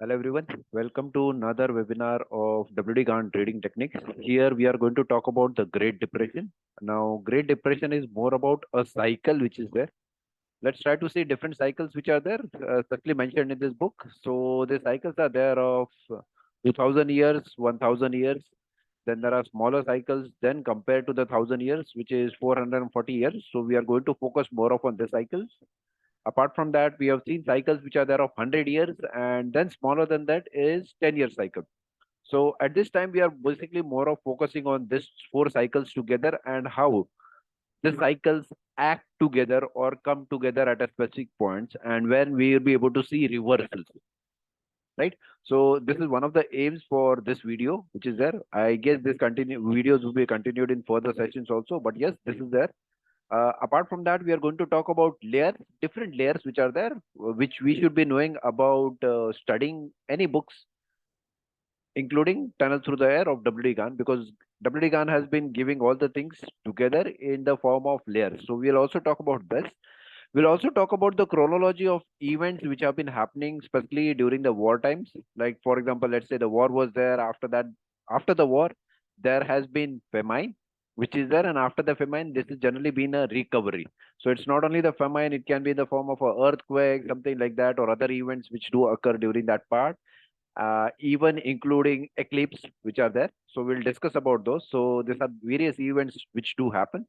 Hello everyone, welcome to another webinar of WD Gann trading techniques. Here we are going to talk about the Great Depression. Now, Great Depression is more about a cycle which is there. Let's try to see different cycles which are there, especially mentioned in this book. So the cycles are there of 2000 years, 1000 years. Then there are smaller cycles. Then compared to the 1000 years, which is 440 years. So we are going to focus more on the cycles. Apart from that, we have seen cycles which are there of 100 years, and then smaller than that is 10-year cycle. So at this time, we are basically more of focusing on this four cycles together and how the cycles act together or come together at a specific points, and when we will be able to see reversals, right? So this is one of the aims for this video, which is there. I guess this continue videos will be continued in further sessions also, but yes, this is there. Apart from that, we are going to talk about layers, different layers which are there, which we should be knowing about studying any books, including Tunnel Through the Air of W.D. Gann, because W.D. Gann has been giving all the things together in the form of layers. So we'll also talk about this. We'll also talk about the chronology of events which have been happening, especially during the war times. Like, for example, let's say the war was there. After that, after the war, there has been famine, which is there. And after the famine, this has generally been a recovery. So it's not only the famine, it can be in the form of a earthquake, something like that, or other events which do occur during that part, even including eclipse, which are there. So we'll discuss about those. So these are various events which do happen.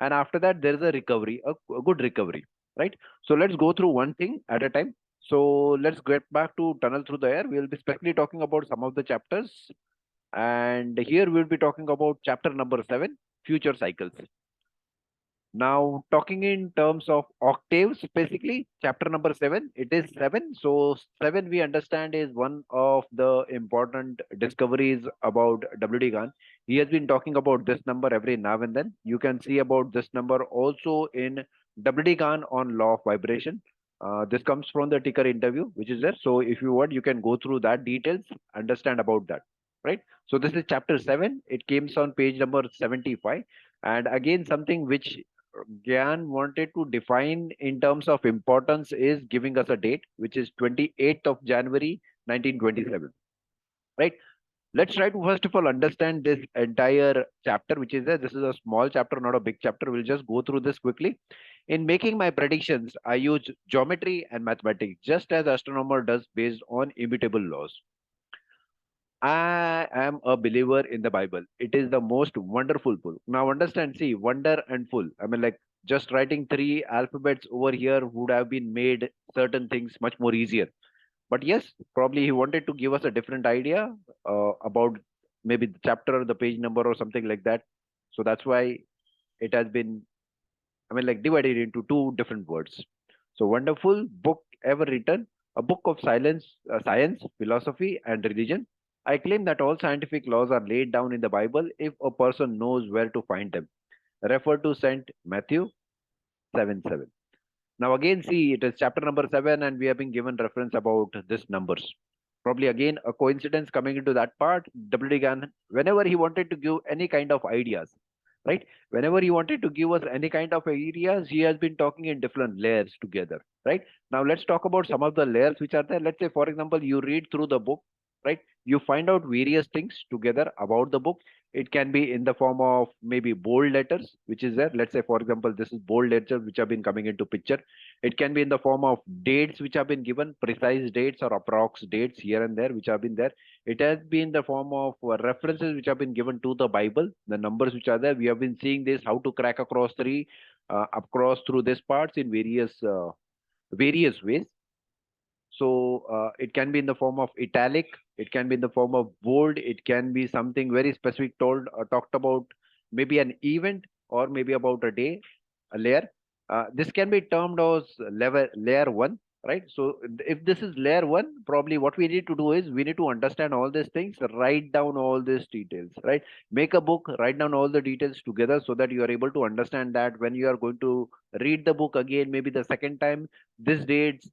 And after that, there is a recovery, a good recovery, right? So let's go through one thing at a time. So let's get back to Tunnel Through the Air. We'll be specifically talking about some of the chapters. And here we'll be talking about chapter number 7, future cycles. Now, talking in terms of octaves, basically, chapter number 7, it is 7. So, 7 we understand is one of the important discoveries about W.D. Gann. He has been talking about this number every now and then. You can see about this number also in W.D. Gann on law of vibration. This comes from the ticker interview, which is there. So, if you want, you can go through that details, understand about that, right? So, this is chapter 7. It comes on page number 75. And again, something which Gyan wanted to define in terms of importance is giving us a date, which is 28th of January 1927. Right? Let's try to first of all understand this entire chapter, which is there. This is a small chapter, not a big chapter. We'll just go through this quickly. In making my predictions, I use geometry and mathematics, just as astronomer does based on immutable laws. I am a believer in the Bible. It is the most wonderful book. Now understand, see, wonder and full. I mean, like just writing three alphabets over here would have been made certain things much more easier. But yes, probably he wanted to give us a different idea about maybe the chapter, the page number, or something like that. So that's why it has been, I mean, like divided into two different words. So wonderful book ever written, a book of science, philosophy, and religion. I claim that all scientific laws are laid down in the Bible if a person knows where to find them. Refer to Saint Matthew 7:7. Now again, see, it is chapter number 7, and we have been given reference about this numbers. Probably again a coincidence coming into that part. W.D. Gann, whenever he wanted to give any kind of ideas, right? Whenever he wanted to give us any kind of ideas, he has been talking in different layers together, right? Now let's talk about some of the layers which are there. Let's say, for example, you read through the book, right? You find out various things together about the book. It can be in the form of maybe bold letters, which is there. Let's say, for example, this is bold letters which have been coming into picture. It can be in the form of dates which have been given, precise dates or approx dates here and there which have been there. It has been the form of references which have been given to the Bible, the numbers which are there. We have been seeing this how to crack across across through these parts in various ways. So it can be in the form of italic, it can be in the form of bold, it can be something very specific told talked about, maybe an event or maybe about a day, a layer. This can be termed as layer one, right? So if this is layer one, probably what we need to do is we need to understand all these things, write down all these details, right? Make a book, write down all the details together so that you are able to understand that when you are going to read the book again, maybe the second time, this dates,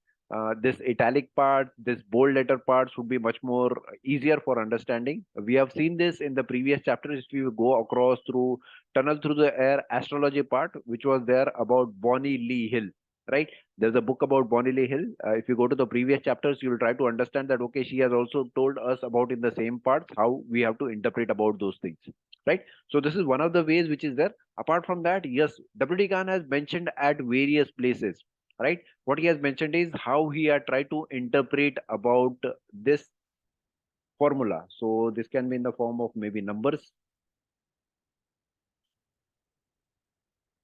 this italic part, this bold letter parts would be much more easier for understanding. We have seen this in the previous chapters. If you go across through Tunnel Through the Air astrology part, which was there about Bonnie Lee Hill. right? There's a book about Bonnie Hill. If you go to the previous chapters, you will try to understand that, okay, she has also told us about in the same parts how we have to interpret about those things, right? So this is one of the ways which is there. Apart from that, yes, WD Khan has mentioned at various places, right? What he has mentioned is how he had tried to interpret about this formula. So this can be in the form of maybe numbers,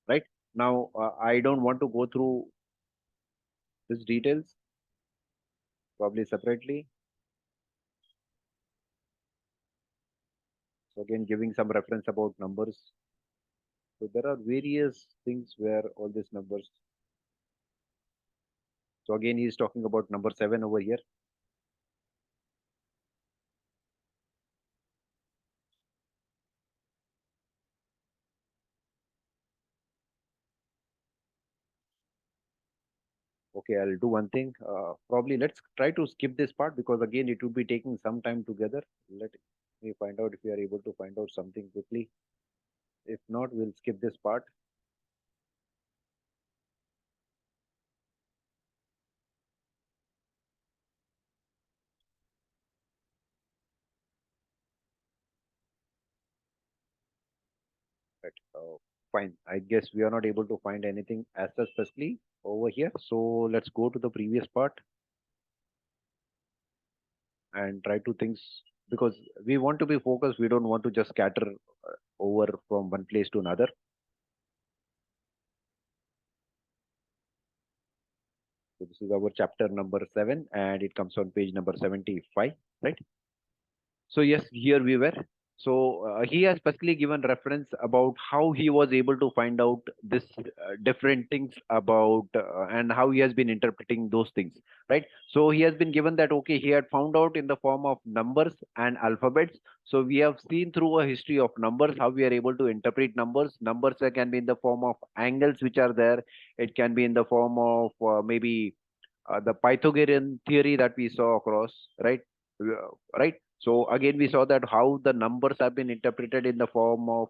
right? Now, I don't want to go through these details, probably separately. So again, giving some reference about numbers. So there are various things where all these numbers. So again, he is talking about number 7 over here. Okay, I'll do one thing. Probably let's try to skip this part because again, it will be taking some time together. Let me find out if we are able to find out something quickly. If not, we'll skip this part. Right. Fine. I guess we are not able to find anything as such specifically over here. So let's go to the previous part and try to things because we want to be focused. We don't want to just scatter over from one place to another. So this is our chapter number 7 and it comes on page number 75, right? So yes, here we were. So he has specifically given reference about how he was able to find out this different things about and how he has been interpreting those things, right? So he has been given that okay, he had found out in the form of numbers and alphabets. So we have seen through a history of numbers how we are able to interpret numbers. Numbers can be in the form of angles which are there. It can be in the form of maybe the Pythagorean theory that we saw across, right? Right. So again, we saw that how the numbers have been interpreted in the form of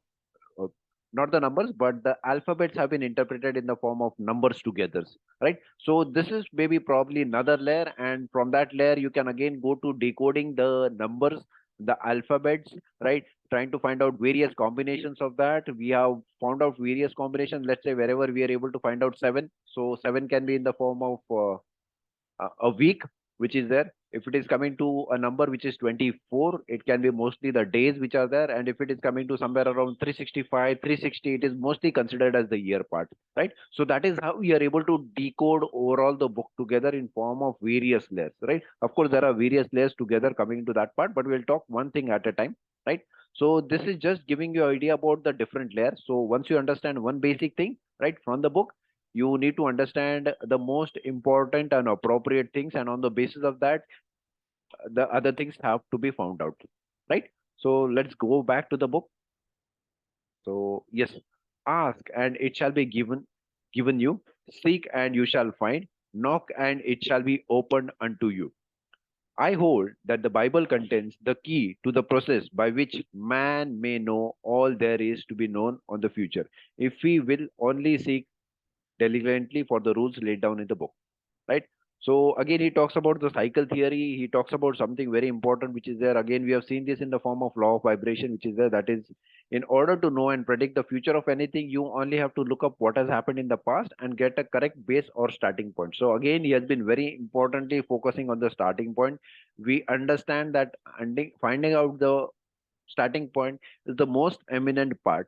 uh, not the numbers, but the alphabets have been interpreted in the form of numbers together, right? So this is maybe probably another layer, and from that layer, you can again go to decoding the numbers, the alphabets, right? Trying to find out various combinations of that. We have found out various combinations. Let's say wherever we are able to find out 7. So 7 can be in the form of a week which is there. If it is coming to a number which is 24, it can be mostly the days which are there. And if it is coming to somewhere around 365, 360, it is mostly considered as the year part, right? So that is how we are able to decode overall the book together in form of various layers, right? Of course, there are various layers together coming into that part, but we'll talk one thing at a time, right? So this is just giving you idea about the different layers. So once you understand one basic thing, right, from the book, you need to understand the most important and appropriate things, and on the basis of that the other things have to be found out, right? So let's go back to the book. So yes, ask and it shall be given you, seek and you shall find, knock and it shall be opened unto you. I hold that the Bible contains the key to the process by which man may know all there is to be known on the future, if we will only seek diligently for the rules laid down in the book, right? So again, he talks about the cycle theory. He talks about something very important, which is there. Again, we have seen this in the form of law of vibration, which is there. That is, in order to know and predict the future of anything, you only have to look up what has happened in the past and get a correct base or starting point. So again, he has been very importantly focusing on the starting point. We understand that finding out the starting point is the most eminent part,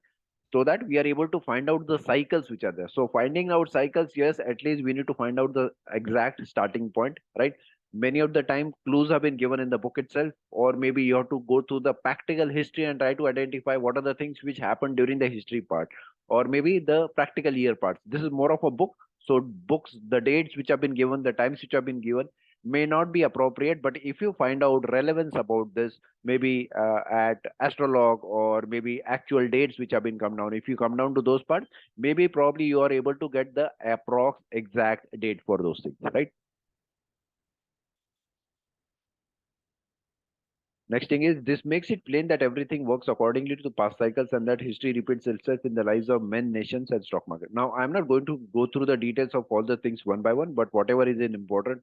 so that we are able to find out the cycles which are there. So finding out cycles, yes, at least we need to find out the exact starting point, right? Many of the time clues have been given in the book itself, or maybe you have to go through the practical history and try to identify what are the things which happened during the history part, or maybe the practical year parts. This is more of a book. So books, the dates which have been given, the times which have been given may not be appropriate, but if you find out relevance about this, maybe at astrologue or maybe actual dates which have been come down, if you come down to those parts, maybe probably you are able to get the approx exact date for those things, right? Next thing is this makes it plain that everything works accordingly to the past cycles and that history repeats itself in the lives of men, nations, and stock market. Now, I'm not going to go through the details of all the things one by one, but whatever is important,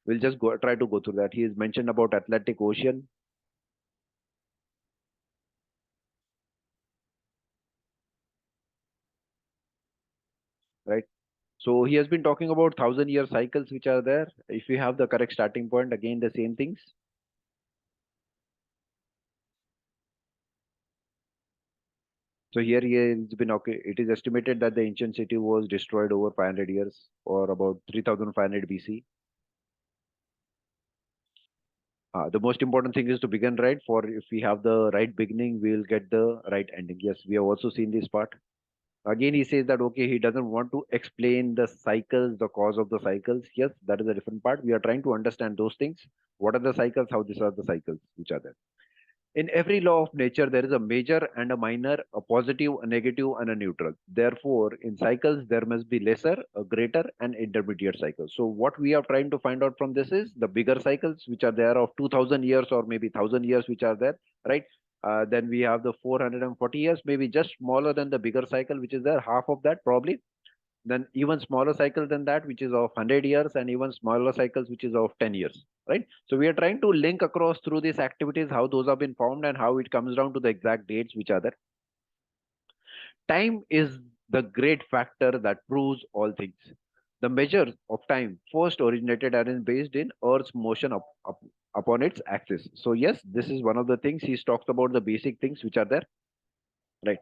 we'll just try to go through that. He is mentioned about Atlantic Ocean, right? So he has been talking about 1,000-year cycles which are there. If we have the correct starting point, again the same things. So here he has been okay. It is estimated that the ancient city was destroyed over 500 years or about 3,500 BC. The most important thing is to begin right. For if we have the right beginning, we will get the right ending. Yes, we have also seen this part. Again, he says that okay, he doesn't want to explain the cycles, the cause of the cycles. Yes, that is a different part. We are trying to understand those things. What are the cycles? How these are the cycles which are there. In every law of nature, there is a major and a minor, a positive, a negative, and a neutral. Therefore, in cycles, there must be lesser, a greater, and intermediate cycles. So, what we are trying to find out from this is the bigger cycles, which are there of 2000 years or maybe 1000 years, which are there, right? Then we have the 440 years, maybe just smaller than the bigger cycle, which is there, half of that probably, then even smaller cycle than that, which is of 100 years, and even smaller cycles, which is of 10 years, right? So we are trying to link across through these activities, how those have been formed and how it comes down to the exact dates which are there. Time is the great factor that proves all things. The measure of time first originated and is based in Earth's motion upon its axis. So yes, this is one of the things he talks about, the basic things which are there, right?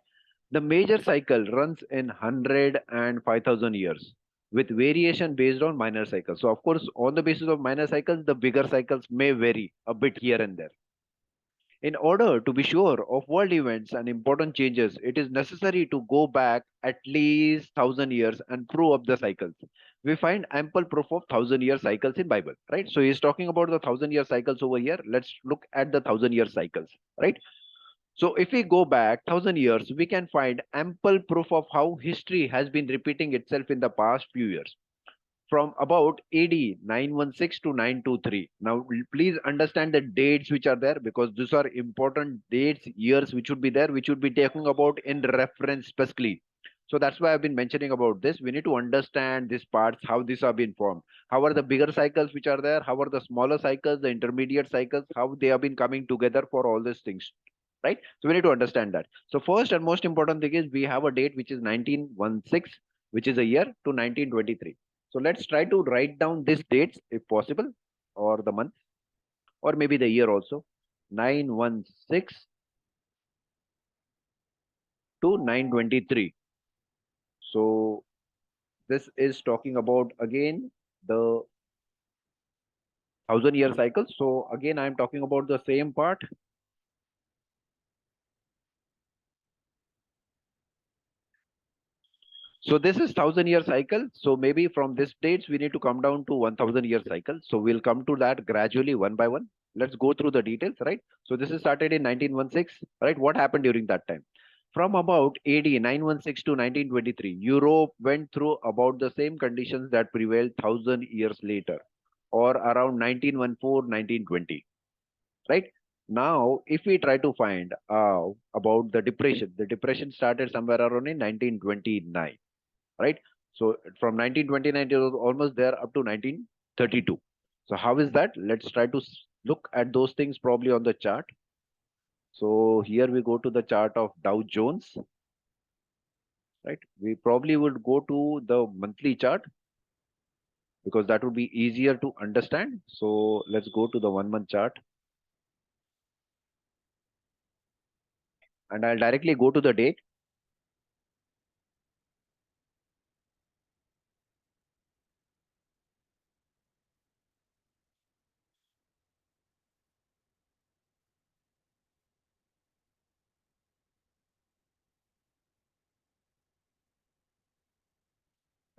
The major cycle runs in 100 and 5,000 years with variation based on minor cycles. So, of course, on the basis of minor cycles, the bigger cycles may vary a bit here and there. In order to be sure of world events and important changes, it is necessary to go back at least 1,000 years and prove up the cycles. We find ample proof of 1,000-year cycles in Bible, right? So he's talking about the 1,000-year cycles over here. Let's look at the 1,000-year cycles, right? So if we go back 1,000 years, we can find ample proof of how history has been repeating itself in the past few years. From about AD 916 to 923. Now, please understand the dates which are there because these are important dates, years which should be there, which should be taken about in reference specifically. So that's why I've been mentioning about this. We need to understand these parts, how these have been formed. How are the bigger cycles which are there? How are the smaller cycles, the intermediate cycles, how they have been coming together for all these things, right? So we need to understand that. So first and most important thing is we have a date which is 1916, which is a year to 1923. So let's try to write down these dates if possible, or the month, or maybe the year also. 916 to 923. So this is talking about again the 1,000-year cycle. So again, I'm talking about the same part. So this is 1,000-year cycle. So maybe from this dates, we need to come down to 1,000-year cycle. So we'll come to that gradually one by one. Let's go through the details, right? So this is started in 1916, right? What happened during that time? From about AD 916 to 1923, Europe went through about the same conditions that prevailed 1,000 years later, or around 1914, 1920, right? Now, if we try to find about the depression started somewhere around in 1929, right? So from 1929 it was almost there up to 1932. So how is that? Let's try to look at those things probably on the chart. So here we go to the chart of Dow Jones, right? We probably would go to the monthly chart because that would be easier to understand. So let's go to the 1 month chart and I'll directly go to the date,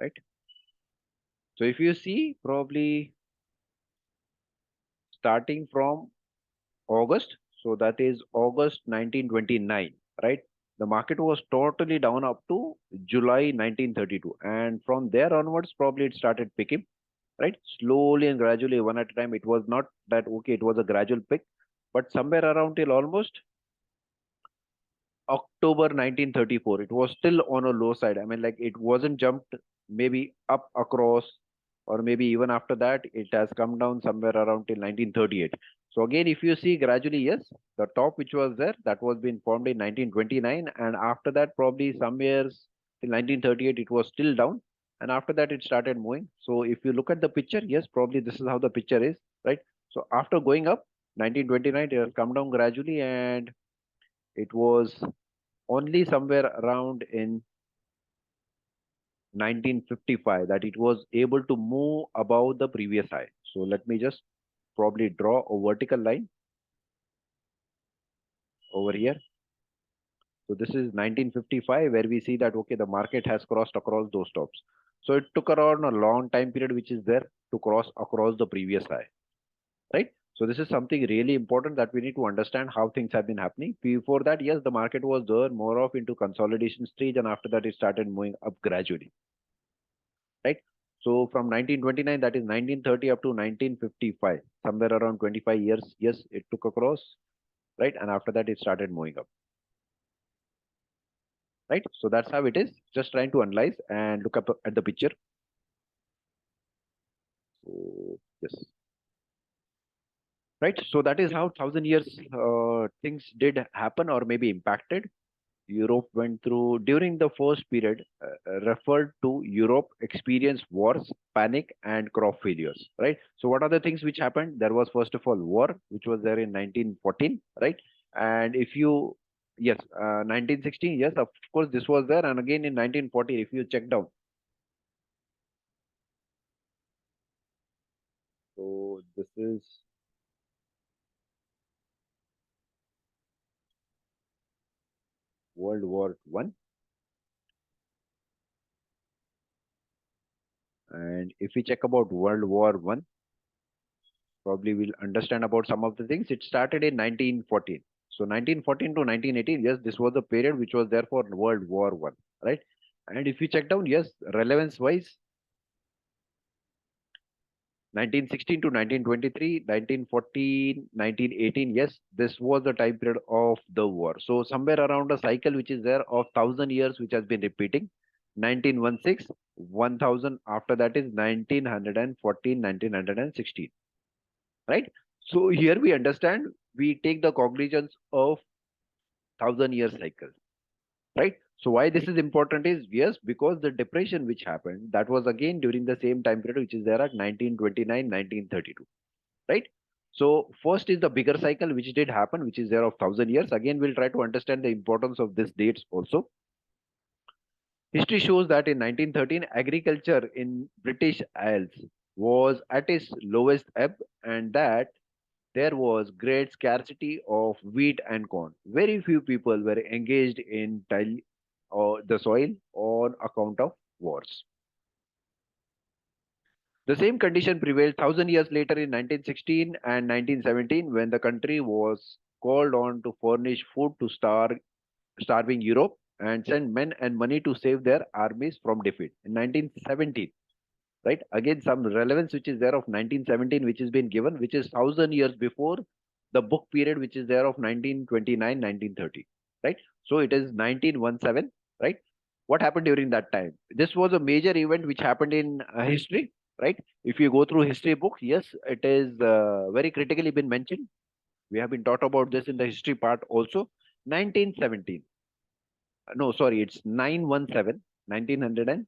right? So if you see probably starting from August. So that is August 1929, right? The market was totally down up to July 1932. And from there onwards, probably it started picking, right? Slowly and gradually, one at a time. It was not that, okay, it was a gradual pick. but somewhere around till almost October 1934, it was still on a low side. I mean, like it wasn't jumped maybe up across, or maybe even after that, it has come down somewhere around till 1938. So again, if you see gradually, yes, the top which was there, that was being formed in 1929, and after that, probably some years till 1938, it was still down, and after that, it started moving. So if you look at the picture, yes, probably this is how the picture is, right? So after going up, 1929, it has come down gradually, and it was only somewhere around in 1955 that it was able to move above the previous high. So let me just probably draw a vertical line over here. So this is 1955 where we see that, okay, the market has crossed across those tops. So it took around a long time period which is there to cross across the previous high, right? So this is something really important that we need to understand how things have been happening. Before that, yes, the market was there more of into consolidation stage, and after that it started moving up gradually, right? So from 1929, that is 1930 up to 1955, somewhere around 25 years, yes, it took across, right? And after that, it started moving up, right? So that's how it is. Just trying to analyze and look up at the picture. So, yes, right? So that is how 1,000 years things did happen or maybe impacted. Europe went through during the first period, referred to Europe experienced wars, panic, and crop failures. Right. So, what are the things which happened? There was first of all war, which was there in 1914. Right. And if you, yes, 1916, yes, of course, this was there. And again in 1940, if you check down. So, this is World War One. And if we check about World War One, probably we'll understand about some of the things. It started in 1914. So 1914 to 1918, yes, this was the period which was there for World War One, right? And if you check down, yes, relevance wise, 1916 to 1923, 1914, 1918, yes, this was the time period of the war. So somewhere around a cycle which is there of 1,000 years, which has been repeating. 1916, 1000, after that is 1914, 1916, right? So here we understand, we take the cognizance of 1,000 year cycle, right? So why this is important is, yes, because the depression which happened, that was again during the same time period, which is there at 1929, 1932, right? So first is the bigger cycle which did happen, which is there of 1,000 years. Again, we'll try to understand the importance of these dates also. History shows that in 1913, agriculture in British Isles was at its lowest ebb, and that there was great scarcity of wheat and corn. Very few people were engaged in till or the soil on account of wars. The same condition prevailed 1,000 years later in 1916 and 1917 when the country was called on to furnish food to starving Europe and send men and money to save their armies from defeat. In 1917, right? Again, some relevance which is there of 1917, which has been given, which is 1,000 years before the book period, which is there of 1929, 1930, right? So it is 1917, right? What happened during that time? This was a major event which happened in history, right? If you go through history book, yes, it is very critically been mentioned. We have been taught about this in the history part also. 1917. No, sorry, it's 917, 917,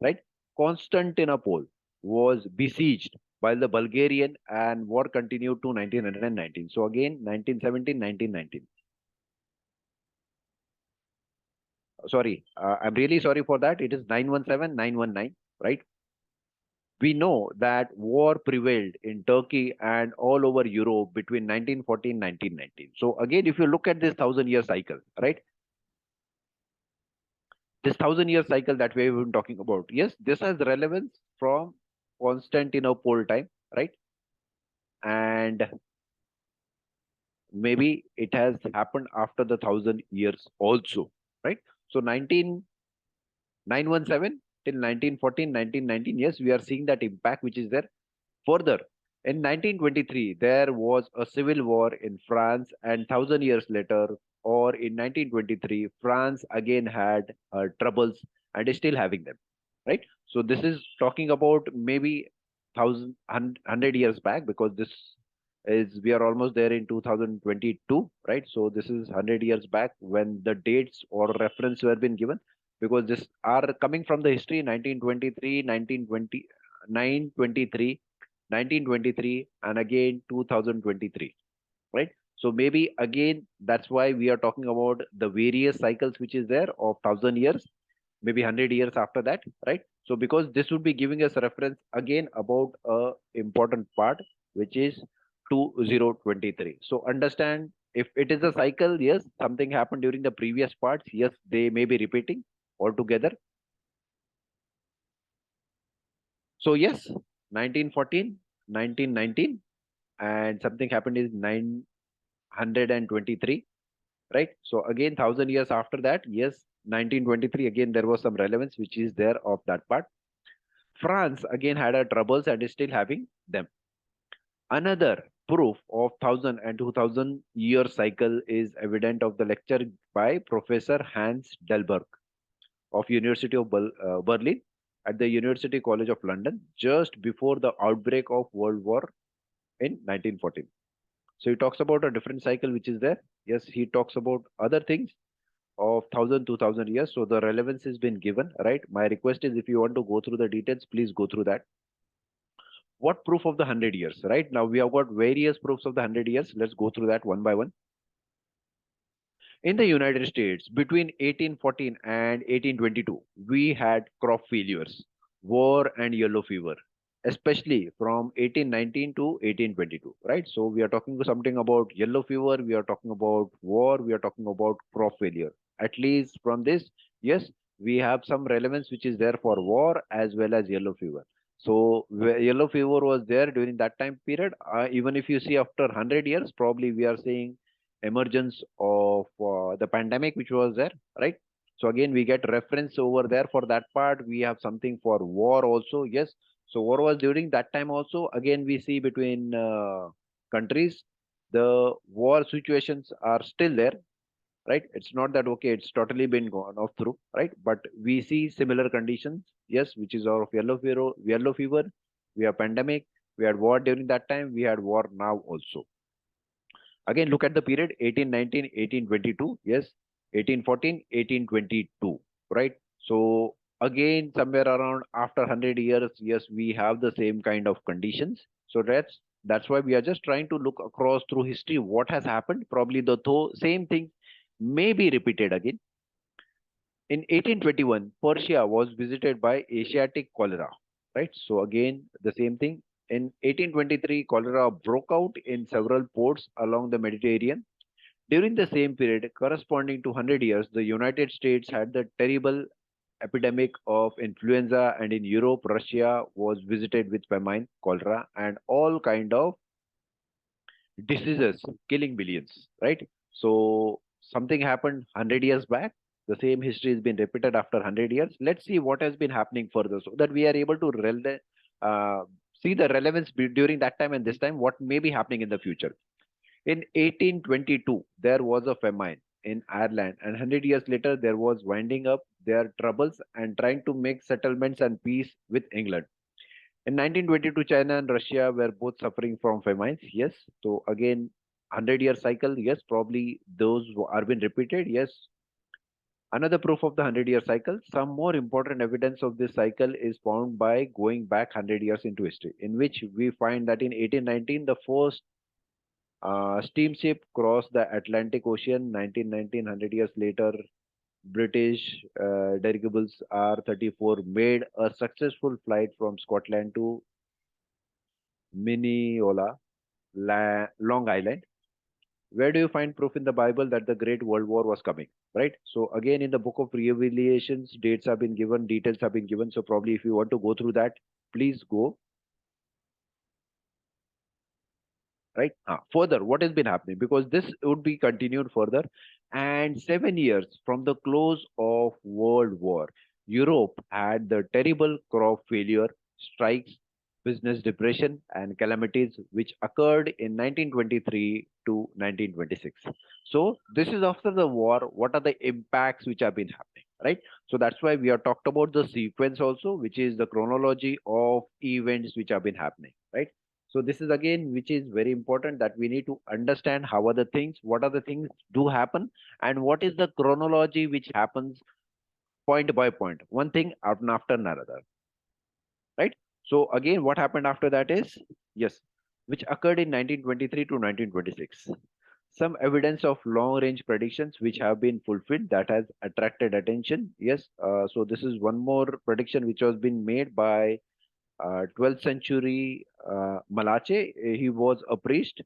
right? Constantinople was besieged while the Bulgarian and war continued to 1919. So again, 1917, 1919. Sorry, I'm really sorry for that. It is 917, 919, right? We know that war prevailed in Turkey and all over Europe between 1914 1919. So again, if you look at this 1,000 year cycle, right? This 1,000 year cycle that we have been talking about, yes, this has relevance from Constantinople time, right? And maybe it has happened after the 1,000 years also, right? So 1917 till 1914, 1919, yes, we are seeing that impact which is there. Further, In 1923, there was a civil war in France, and thousand years later, or in 1923, France again had troubles and is still having them. Right. So this is talking about maybe hundred years back, because this is we are almost there in 2022. Right. So this is 100 years back when the dates or reference were been given, because this are coming from the history 1923, 1920, 923, 1923, and again 2023, right? So maybe again that's why we are talking about the various cycles which is there of 1,000 years, maybe 100 years after that, right? So because this would be giving us a reference again about a important part, which is 2023. So understand, if it is a cycle, yes, something happened during the previous parts, yes, they may be repeating altogether. So yes, 1914, 1919, and something happened is 923, right? So again, 1,000 years after that, yes, 1923, again, there was some relevance which is there of that part. France again had a troubles and is still having them. Another proof of 1,000 and 2,000 year cycle is evident of the lecture by Professor Hans Delberg of University of Berlin at the University College of London just before the outbreak of World War in 1914. So he talks about a different cycle which is there. Yes, he talks about other things of 1,000, 2,000 years. So the relevance has been given, right? My request is, if you want to go through the details, please go through that. What proof of the 100 years, right? Now we have got various proofs of the 100 years. Let's go through that one by one. In the United States, between 1814 and 1822, we had crop failures, war, and yellow fever, especially from 1819 to 1822, right? So we are talking something about yellow fever, we are talking about war, we are talking about crop failure. At least from this, yes, we have some relevance which is there for war as well as yellow fever. So yellow fever was there during that time period. Even if you see after 100 years, probably we are seeing emergence of the pandemic which was there, right? So again, we get reference over there for that part. We have something for war also, yes. So war was during that time also. Again, we see between countries, the war situations are still there, right? It's not that okay, it's totally been gone off through, right? But we see similar conditions, yes, which is of yellow fever. We have pandemic. We had war during that time. We had war now also. Again, look at the period 1819, 1822. Yes, 1814, 1822. Right. So again, somewhere around after 100 years, yes, we have the same kind of conditions. So that's why we are just trying to look across through history what has happened. Probably the same thing may be repeated again. In 1821, Persia was visited by Asiatic cholera. Right. So again, the same thing. In 1823, cholera broke out in several ports along the Mediterranean. During the same period, corresponding to 100 years, the United States had the terrible epidemic of influenza, and in Europe, Russia was visited with famine, cholera, and all kind of diseases killing billions, right? So something happened 100 years back. The same history has been repeated after 100 years. Let's see what has been happening further so that we are able to see the relevance during that time and this time, what may be happening in the future. In 1822, there was a famine in Ireland, and 100 years later, there was winding up their troubles and trying to make settlements and peace with England. In 1922, China and Russia were both suffering from famines. Yes. So again, 100-year cycle. Yes, probably those are been repeated. Yes. Another proof of the 100-year cycle. Some more important evidence of this cycle is found by going back 100 years into history, in which we find that in 1819, the first steamship crossed the Atlantic Ocean. 1919, 100 years later, British dirigibles R-34 made a successful flight from Scotland to Mineola, Long Island. Where do you find proof in the Bible that the Great World War was coming? Right. So again, in the book of Revelations, dates have been given, details have been given. So probably if you want to go through that, please go. Right. Further, what has been happening? Because this would be continued further. And 7 years from the close of World War, Europe had the terrible crop failure strikes. business depression and calamities which occurred in 1923 to 1926. So this is after the war. What are the impacts which have been happening, right? So that's why we have talked about the sequence also, which is the chronology of events which have been happening, right? So this is again, which is very important that we need to understand how are the things, what are the things do happen, and what is the chronology which happens point by point, one thing after another, right? So again, what happened after that is, yes, which occurred in 1923 to 1926. Some evidence of long range predictions which have been fulfilled that has attracted attention. Yes, so this is one more prediction which was been made by 12th century Malache. He was a priest.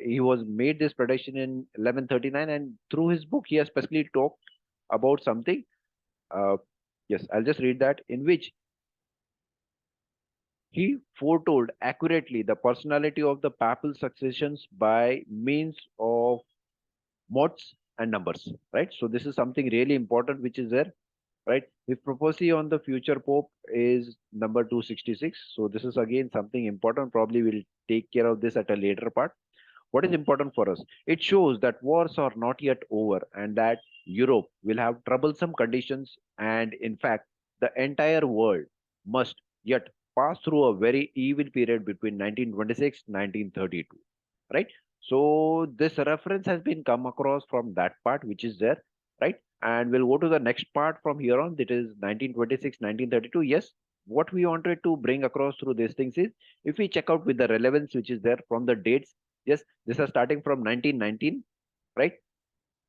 He was made this prediction in 1139, and through his book, he has specifically talked about something. Uh, yes, I'll just read that, in which he foretold accurately the personality of the papal successions by means of modes and numbers, right? So this is something really important which is there, right? His prophecy on the future pope is number 266. So this is again something important. Probably we'll take care of this at a later part. What is important for us? It shows that wars are not yet over and that Europe will have troublesome conditions, and in fact, the entire world must yet pass through a very evil period between 1926 1932. Right? So this reference has been come across from that part which is there, right? And we'll go to the next part from here on, that is 1926 1932. Yes, what we wanted to bring across through these things is, if we check out with the relevance which is there from the dates. Yes, this is starting from 1919, right?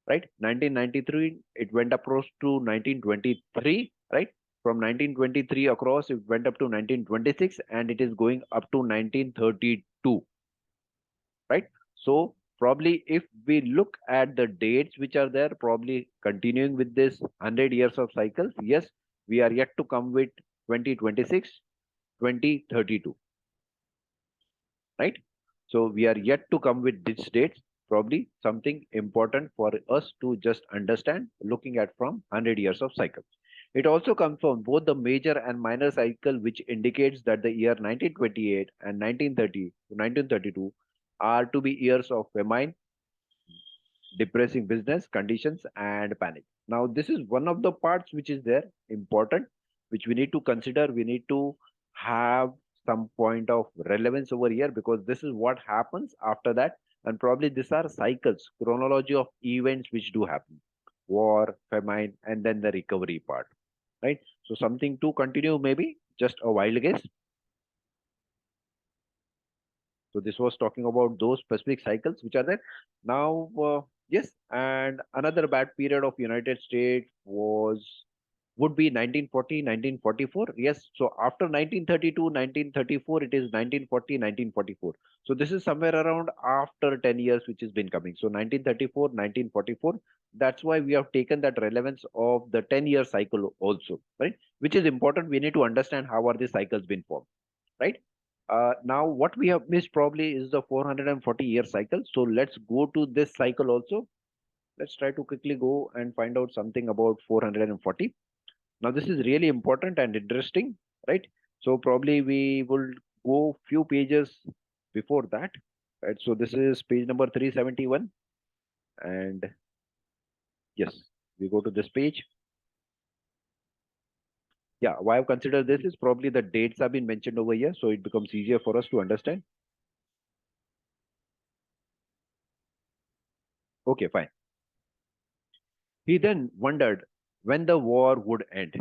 Right, 1993, it went across to 1923, right? From 1923 across, it went up to 1926, and it is going up to 1932, right? So probably if we look at the dates which are there, probably continuing with this 100 years of cycles, yes, we are yet to come with 2026, 2032, right? So we are yet to come with these dates, probably something important for us to just understand looking at from 100 years of cycle. It also confirms both the major and minor cycle, which indicates that the year 1928 and 1930 to 1932 are to be years of famine, depressing business conditions, and panic. Now, this is one of the parts which is there important, which we need to consider. We need to have some point of relevance over here, because this is what happens after that. And probably these are cycles, chronology of events which do happen: war, famine, and then the recovery part, right? So, something to continue, maybe just a wild guess. So this was talking about those specific cycles which are there. Now, yes, and another bad period of United States was would be 1940, 1944. Yes, so after 1932, 1934, it is 1940, 1944. So this is somewhere around after 10 years which has been coming. So 1934, 1944. That's why we have taken that relevance of the 10-year cycle also, right? Which is important. We need to understand how are these cycles been formed, right? Now, what we have missed probably is the 440-year cycle. So let's go to this cycle also. Let's try to quickly go and find out something about 440. Now, this is really important and interesting, right? So probably we will go few pages before that, right? So this is page number 371. And yes, we go to this page. Yeah, why I've considered this is probably the dates have been mentioned over here, so it becomes easier for us to understand. Okay, fine. He then wondered when the war would end.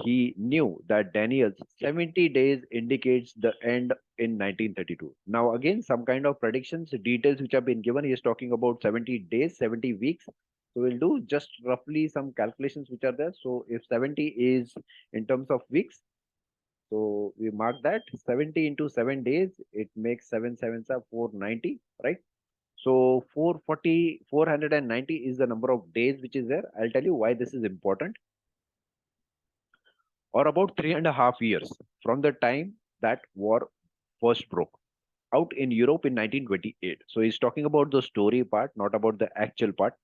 He knew that Daniel's 70 days indicates the end in 1932. Now, again, some kind of predictions, details which have been given. He is talking about 70 days, 70 weeks. So we'll do just roughly some calculations which are there. So if 70 is in terms of weeks, so we mark that 70 into 7 days, it makes 7 sevens are 490, right? So 440, 490 is the number of days which is there. I'll tell you why this is important. Or about 3.5 years from the time that war first broke out in Europe in 1928. So he's talking about the story part, not about the actual part.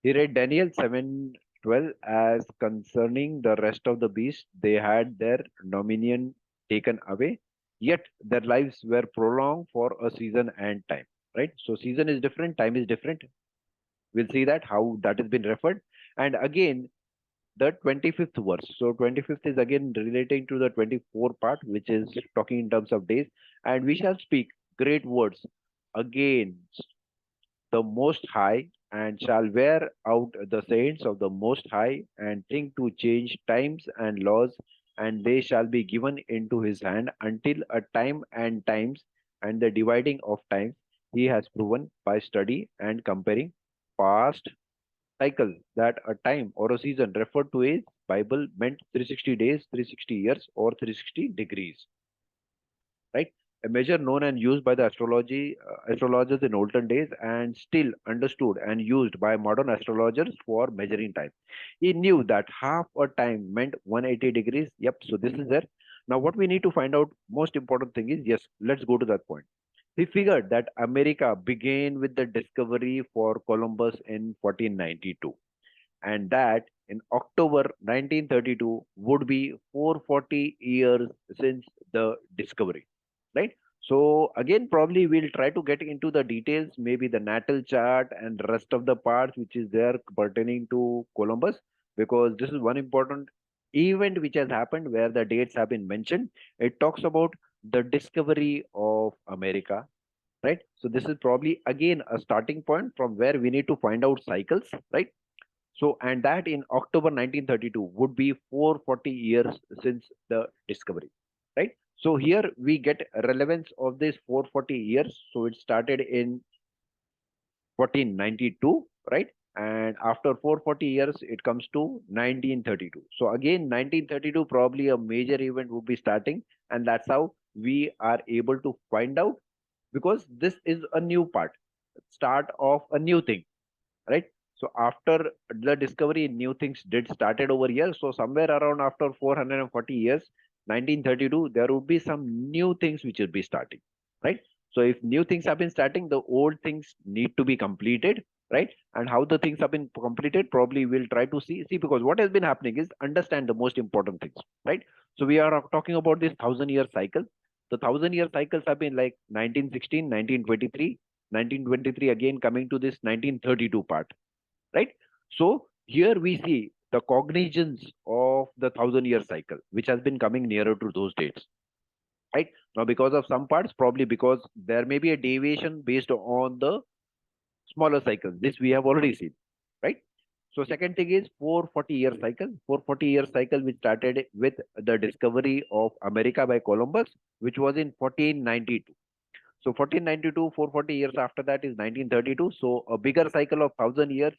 He read Daniel 7:12 as concerning the rest of the beasts, they had their dominion taken away. yet their lives were prolonged for a season and time, right? So season is different, time is different. We'll see that how that has been referred. And again, the 25th verse. So 25th is again relating to the 24 part, which is talking in terms of days. And we shall speak great words against the Most High, and shall wear out the saints of the Most High, and think to change times and laws, and they shall be given into his hand until a time and times, and the dividing of times he has proven by study and comparing past cycle, that a time or a season referred to is Bible meant 360 days, 360 years, or 360 degrees, right? A measure known and used by the astrologers in olden days, and still understood and used by modern astrologers for measuring time. He knew that half a time meant 180 degrees. Yep, so this is there. Now, what we need to find out, most important thing is, yes, let's go to that point. He figured that America began with the discovery for Columbus in 1492, and that in October 1932 would be 440 years since the discovery, right? So again, probably we'll try to get into the details, maybe the natal chart and rest of the parts which is there pertaining to Columbus, because this is one important event which has happened where the dates have been mentioned. It talks about the discovery of America, right? So this is probably again a starting point from where we need to find out cycles, right? So, and that in October 1932 would be 440 years since the discovery, right? So here we get relevance of this 440 years. So it started in 1492, right? And after 440 years, it comes to 1932. So again, 1932, probably a major event would be starting. And that's how we are able to find out, because this is a new part, start of a new thing, right? So after the discovery, new things did started over here. So somewhere around after 440 years, 1932, there would be some new things which will be starting, right? So if new things have been starting, the old things need to be completed, right? And how the things have been completed, probably we'll try to see, because what has been happening is understand the most important things, right? So we are talking about this 1,000-year cycle. The 1,000-year cycles have been like 1916, 1923, 1923 again coming to this 1932 part, right? So here we see the cognizance of the 1,000-year cycle, which has been coming nearer to those dates, right? Now, because of some parts, probably because there may be a deviation based on the smaller cycles. This we have already seen, right? So second thing is 440-year cycle. 440-year cycle which started with the discovery of America by Columbus, which was in 1492. So 1492, 440 years after that is 1932. So a bigger cycle of 1,000 years,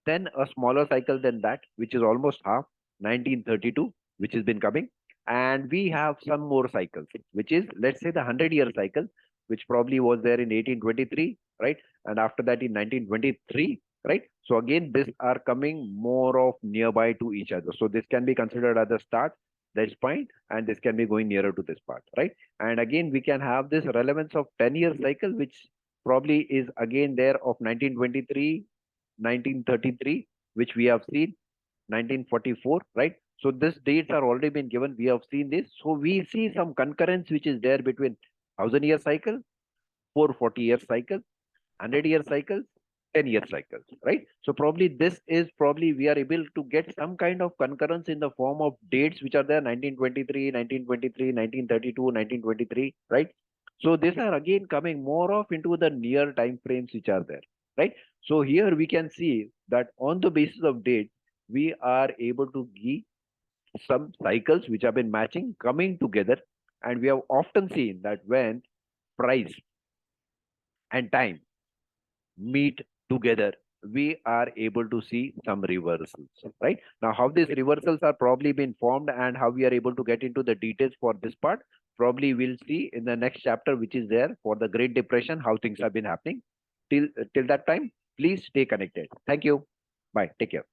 then a smaller cycle than that, which is almost half, 1932, which has been coming. And we have some more cycles, which is, let's say, the 100-year cycle, which probably was there in 1823, right? And after that in 1923, right? So again, these are coming more of nearby to each other. So this can be considered as a start, this point, and this can be going nearer to this part, right? And again, we can have this relevance of 10-year cycle, which probably is again there of 1923, 1933, which we have seen, 1944, right? So this dates are already been given. We have seen this. So we see some concurrence which is there between 1,000-year cycle, 440-year cycle, 100-year cycles, 10-year cycles, right? So probably this is probably we are able to get some kind of concurrence in the form of dates which are there, 1923, 1923, 1932, 1923, right? So these are again coming more of into the near time frames which are there, right? So here we can see that on the basis of date, we are able to give some cycles which have been matching coming together. And we have often seen that when price and time meet together, we are able to see some reversals, right? Now, how these reversals are probably been formed and how we are able to get into the details for this part, probably we'll see in the next chapter, which is there for the Great Depression, how things have been happening. Till that time, please stay connected. Thank you. Bye. Take care.